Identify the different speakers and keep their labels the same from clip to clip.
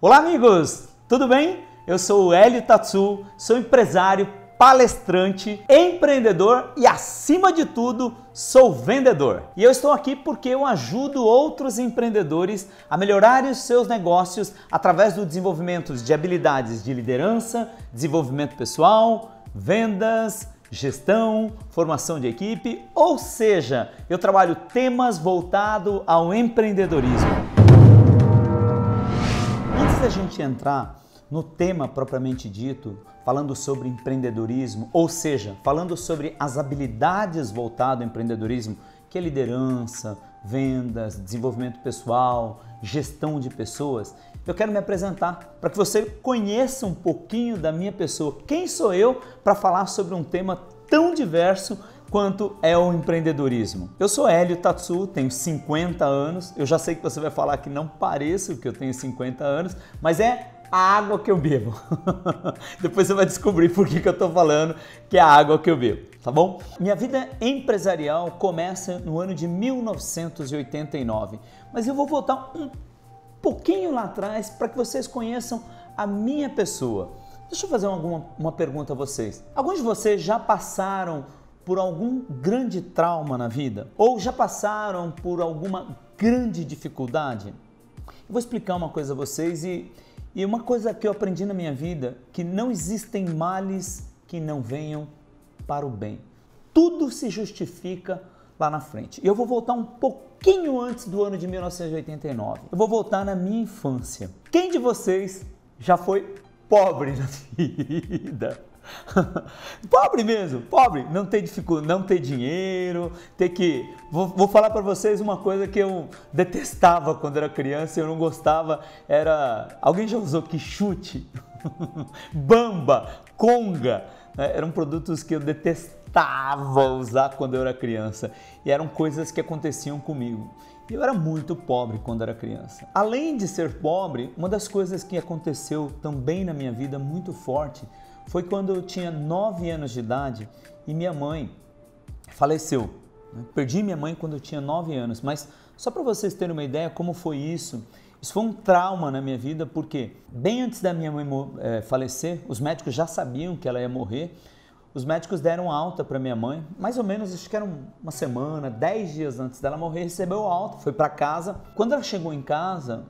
Speaker 1: Olá amigos, tudo bem? Eu sou o Hélio Tatsu, sou empresário, palestrante, empreendedor e acima de tudo sou vendedor. E eu estou aqui porque eu ajudo outros empreendedores a melhorarem os seus negócios através do desenvolvimento de habilidades de liderança, desenvolvimento pessoal, vendas, gestão, formação de equipe, ou seja, eu trabalho temas voltados ao empreendedorismo. Antes da gente entrar no tema propriamente dito, falando sobre empreendedorismo, ou seja, falando sobre as habilidades voltadas ao empreendedorismo, que é liderança, vendas, desenvolvimento pessoal, gestão de pessoas, eu quero me apresentar para que você conheça um pouquinho da minha pessoa. Quem sou eu para falar sobre um tema tão diverso quanto é o empreendedorismo? Eu sou Hélio Tatsu, tenho 50 anos, eu já sei que você vai falar que não pareço que eu tenho 50 anos, mas é a água que eu bebo. Depois você vai descobrir por que eu estou falando que é a água que eu bebo, tá bom? Minha vida empresarial começa no ano de 1989, mas eu vou voltar um pouquinho lá atrás para que vocês conheçam a minha pessoa. Deixa eu fazer uma pergunta a vocês. Alguns de vocês já passaram por algum grande trauma na vida? Ou já passaram por alguma grande dificuldade? Eu vou explicar uma coisa a vocês e uma coisa que eu aprendi na minha vida, que não existem males que não venham para o bem. Tudo se justifica lá na frente. E eu vou voltar um pouquinho antes do ano de 1989. Eu vou voltar na minha infância. Quem de vocês já foi pobre na vida? Pobre mesmo, pobre, não ter dificuldade, não ter dinheiro, ter que... Vou falar para vocês uma coisa que eu detestava quando era criança, eu não gostava, era... Alguém já usou quichute? Bamba, conga, eram produtos que eu detestava usar quando eu era criança e eram coisas que aconteciam comigo. Eu era muito pobre quando era criança. Além de ser pobre, uma das coisas que aconteceu também na minha vida muito forte foi quando eu tinha 9 anos de idade e minha mãe faleceu. Perdi minha mãe quando eu tinha 9 anos, mas só para vocês terem uma ideia como foi isso, isso foi um trauma na minha vida, porque bem antes da minha mãe falecer, os médicos já sabiam que ela ia morrer, os médicos deram alta para minha mãe, mais ou menos, acho que era uma semana, 10 dias antes dela morrer, recebeu alta, foi para casa. Quando ela chegou em casa,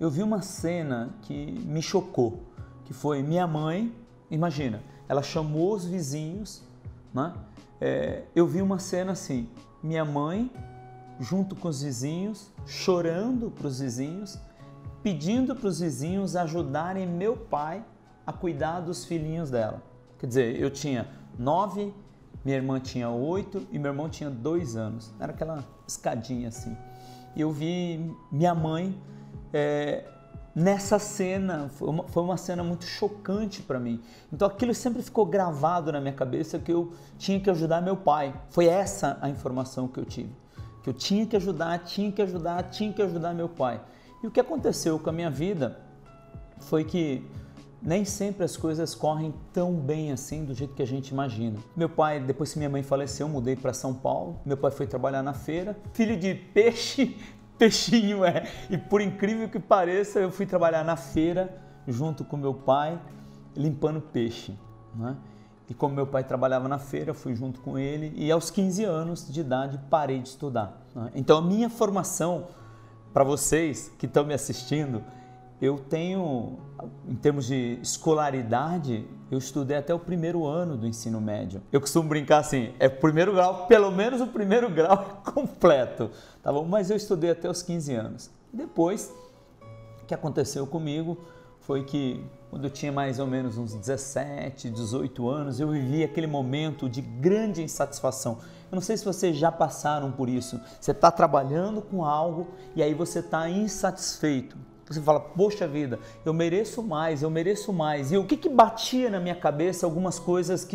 Speaker 1: eu vi uma cena que me chocou, que foi minha mãe. Imagina, ela chamou os vizinhos, né? Eu vi uma cena assim, minha mãe junto com os vizinhos, chorando para os vizinhos, pedindo para os vizinhos ajudarem meu pai a cuidar dos filhinhos dela. Quer dizer, eu tinha 9, minha irmã tinha 8 e meu irmão tinha 2 anos. Era aquela escadinha assim. E eu vi minha mãe... Nessa cena, foi uma cena muito chocante para mim. Então aquilo sempre ficou gravado na minha cabeça que eu tinha que ajudar meu pai. Foi essa a informação que eu tive. Que eu tinha que ajudar meu pai. E o que aconteceu com a minha vida foi que nem sempre as coisas correm tão bem assim do jeito que a gente imagina. Meu pai, depois que minha mãe faleceu, eu mudei para São Paulo. Meu pai foi trabalhar na feira. Filho de peixe... Peixinho e por incrível que pareça, eu fui trabalhar na feira junto com meu pai, limpando peixe, né? E como meu pai trabalhava na feira, eu fui junto com ele e aos 15 anos de idade parei de estudar, né? Então a minha formação, para vocês que estão me assistindo, eu tenho, em termos de escolaridade, eu estudei até o 1º ano do ensino médio. Eu costumo brincar assim, é o 1º grau, pelo menos o 1º grau é completo, tá bom? Mas eu estudei até os 15 anos. Depois, o que aconteceu comigo foi que quando eu tinha mais ou menos uns 17, 18 anos, eu vivi aquele momento de grande insatisfação. Eu não sei se vocês já passaram por isso. Você está trabalhando com algo e aí você está insatisfeito. Você fala, poxa vida, eu mereço mais. E o que batia na minha cabeça? Algumas coisas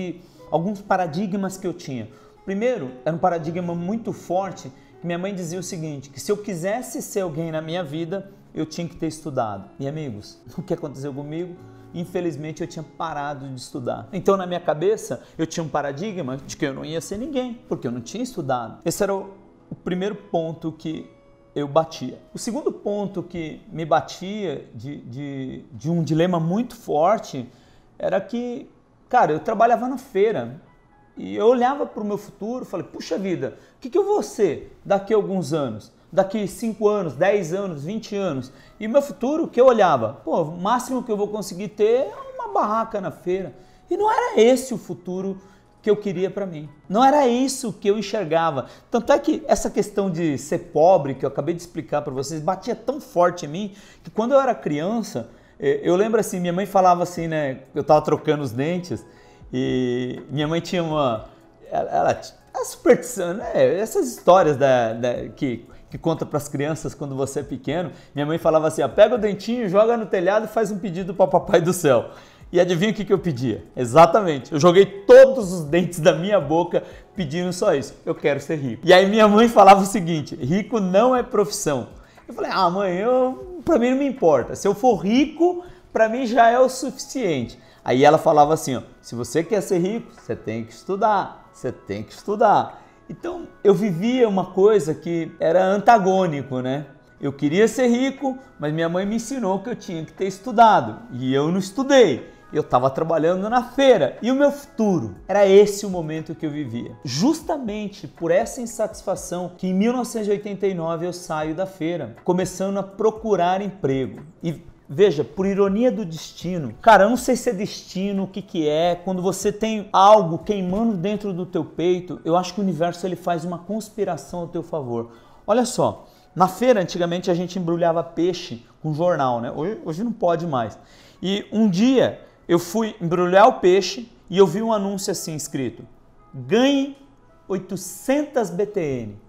Speaker 1: alguns paradigmas que eu tinha. Primeiro, era um paradigma muito forte, que minha mãe dizia o seguinte, que se eu quisesse ser alguém na minha vida, eu tinha que ter estudado. E amigos, o que aconteceu comigo? Infelizmente eu tinha parado de estudar. Então na minha cabeça eu tinha um paradigma de que eu não ia ser ninguém, porque eu não tinha estudado. Esse era o primeiro ponto que eu batia. O segundo ponto que me batia de um dilema muito forte era que, cara, eu trabalhava na feira e eu olhava para o meu futuro e falei, puxa vida, o que eu vou ser daqui a alguns anos? Daqui 5 anos, 10 anos, 20 anos. E o meu futuro, o que eu olhava? Pô, o máximo que eu vou conseguir ter é uma barraca na feira. E não era esse o futuro que eu queria para mim. Não era isso que eu enxergava. Tanto é que essa questão de ser pobre, que eu acabei de explicar para vocês, batia tão forte em mim, que quando eu era criança, eu lembro assim, minha mãe falava assim, né, eu tava trocando os dentes, e minha mãe tinha a superstição, né, essas histórias que conta para as crianças quando você é pequeno. Minha mãe falava assim, ó, pega o dentinho, joga no telhado e faz um pedido para o papai do céu. E adivinha o que eu pedia? Exatamente, eu joguei todos os dentes da minha boca pedindo só isso, eu quero ser rico. E aí minha mãe falava o seguinte, rico não é profissão. Eu falei, mãe, pra mim não me importa, se eu for rico, pra mim já é o suficiente. Aí ela falava assim, ó, se você quer ser rico, você tem que estudar, você tem que estudar. Então eu vivia uma coisa que era antagônico, né? Eu queria ser rico, mas minha mãe me ensinou que eu tinha que ter estudado e eu não estudei. Eu estava trabalhando na feira e o meu futuro era esse o momento que eu vivia. Justamente por essa insatisfação que em 1989 eu saio da feira, começando a procurar emprego. E veja, por ironia do destino, cara, eu não sei se é destino, o que é, quando você tem algo queimando dentro do teu peito, eu acho que o universo ele faz uma conspiração ao teu favor. Olha só, na feira antigamente a gente embrulhava peixe com jornal, né? Hoje não pode mais. E um dia eu fui embrulhar o peixe e eu vi um anúncio assim escrito, ganhe 800 BTN.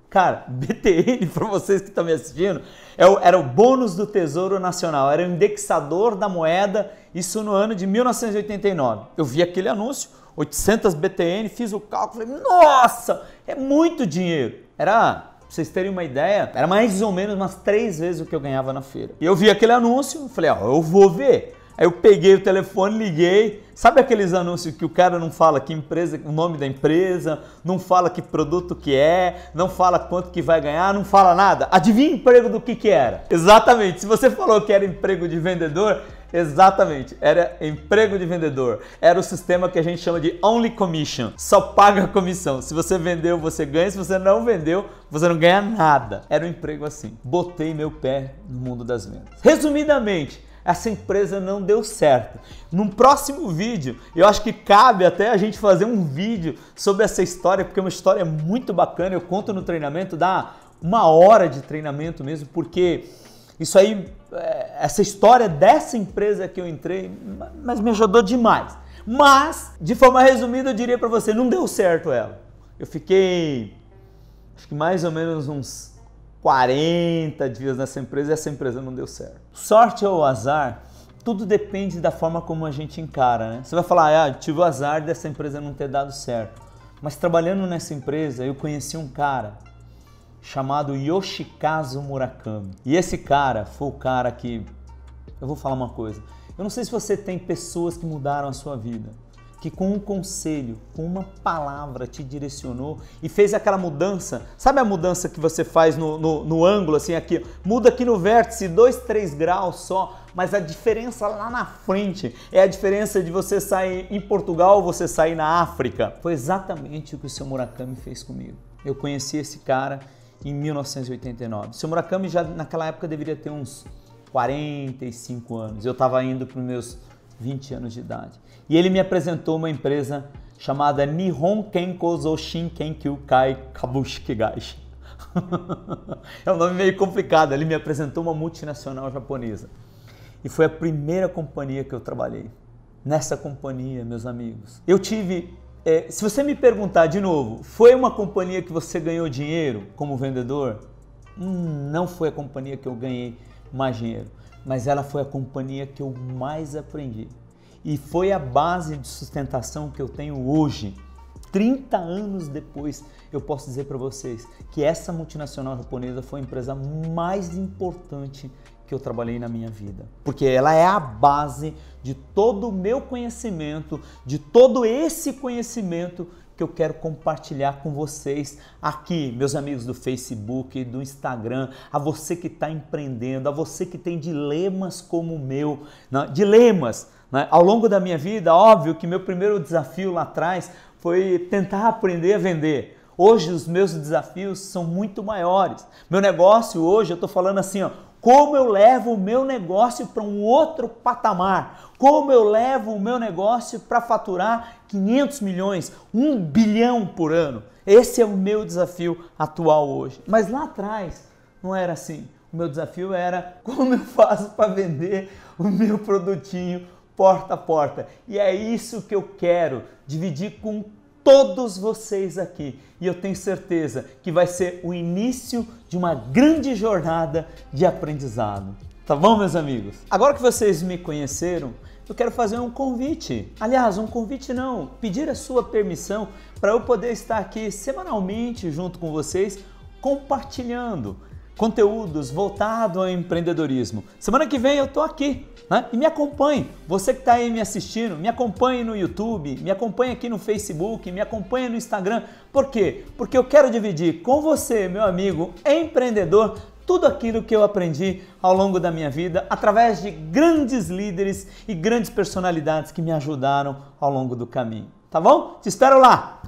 Speaker 1: Cara, BTN, para vocês que estão me assistindo, era o bônus do Tesouro Nacional, era o indexador da moeda, isso no ano de 1989. Eu vi aquele anúncio, 800 BTN, fiz o cálculo, falei, nossa, é muito dinheiro. Pra vocês terem uma ideia, era mais ou menos umas 3 vezes o que eu ganhava na feira. E eu vi aquele anúncio, falei, eu vou ver. Aí eu peguei o telefone, liguei, sabe aqueles anúncios que o cara não fala que empresa, o nome da empresa, não fala que produto que é, não fala quanto que vai ganhar, não fala nada? Adivinha o emprego do que era? Exatamente, se você falou que era emprego de vendedor, exatamente, era emprego de vendedor. Era o sistema que a gente chama de only commission, só paga comissão. Se você vendeu, você ganha, se você não vendeu, você não ganha nada. Era um emprego assim. Botei meu pé no mundo das vendas. Resumidamente, essa empresa não deu certo. Num próximo vídeo, eu acho que cabe até a gente fazer um vídeo sobre essa história, porque é uma história muito bacana, eu conto no treinamento, dá 1 hora de treinamento mesmo, porque isso aí, essa história dessa empresa que eu entrei, mas me ajudou demais. Mas, de forma resumida, eu diria para você, não deu certo ela. Eu fiquei, acho que mais ou menos uns 40 dias nessa empresa e essa empresa não deu certo. Sorte ou azar, tudo depende da forma como a gente encara, né? Você vai falar, tive o azar dessa empresa não ter dado certo. Mas trabalhando nessa empresa, eu conheci um cara chamado Yoshikazu Murakami. E esse cara foi o cara que... Eu vou falar uma coisa. Eu não sei se você tem pessoas que mudaram a sua vida, que com um conselho, com uma palavra te direcionou e fez aquela mudança. Sabe a mudança que você faz no ângulo, assim, aqui? Muda aqui no vértice 2, 3 graus só, mas a diferença lá na frente é a diferença de você sair em Portugal ou você sair na África. Foi exatamente o que o seu Murakami fez comigo. Eu conheci esse cara em 1989. O seu Murakami já naquela época deveria ter uns 45 anos. Eu estava indo para os meus 20 anos de idade. E ele me apresentou uma empresa chamada Nihon Kenko Zoshin Kenkyu Kai Kabushiki Gashi. É um nome meio complicado. Ele me apresentou uma multinacional japonesa. E foi a primeira companhia que eu trabalhei. Nessa companhia, meus amigos, eu tive... se você me perguntar de novo, foi uma companhia que você ganhou dinheiro como vendedor? Não foi a companhia que eu ganhei mais dinheiro. Mas ela foi a companhia que eu mais aprendi. E foi a base de sustentação que eu tenho hoje. 30 anos depois, eu posso dizer para vocês que essa multinacional japonesa foi a empresa mais importante que eu trabalhei na minha vida. Porque ela é a base de todo o meu conhecimento, de todo esse conhecimento que eu quero compartilhar com vocês aqui, meus amigos do Facebook, do Instagram, a você que está empreendendo, a você que tem dilemas como o meu, né? Dilemas, né? Ao longo da minha vida, óbvio que meu primeiro desafio lá atrás foi tentar aprender a vender. Hoje os meus desafios são muito maiores. Meu negócio hoje, eu estou falando assim, ó, como eu levo o meu negócio para um outro patamar, como eu levo o meu negócio para faturar 500 milhões, 1 bilhão por ano. Esse é o meu desafio atual hoje. Mas lá atrás não era assim. O meu desafio era como eu faço para vender o meu produtinho porta a porta. E é isso que eu quero dividir com todos vocês aqui. E eu tenho certeza que vai ser o início de uma grande jornada de aprendizado. Tá bom, meus amigos? Agora que vocês me conheceram, eu quero fazer um convite. Aliás, um convite não, pedir a sua permissão para eu poder estar aqui semanalmente junto com vocês, compartilhando conteúdos voltados ao empreendedorismo. Semana que vem eu tô aqui, né? E me acompanhe. Você que está aí me assistindo, me acompanhe no YouTube, me acompanhe aqui no Facebook, me acompanhe no Instagram. Por quê? Porque eu quero dividir com você, meu amigo empreendedor, tudo aquilo que eu aprendi ao longo da minha vida através de grandes líderes e grandes personalidades que me ajudaram ao longo do caminho. Tá bom? Te espero lá!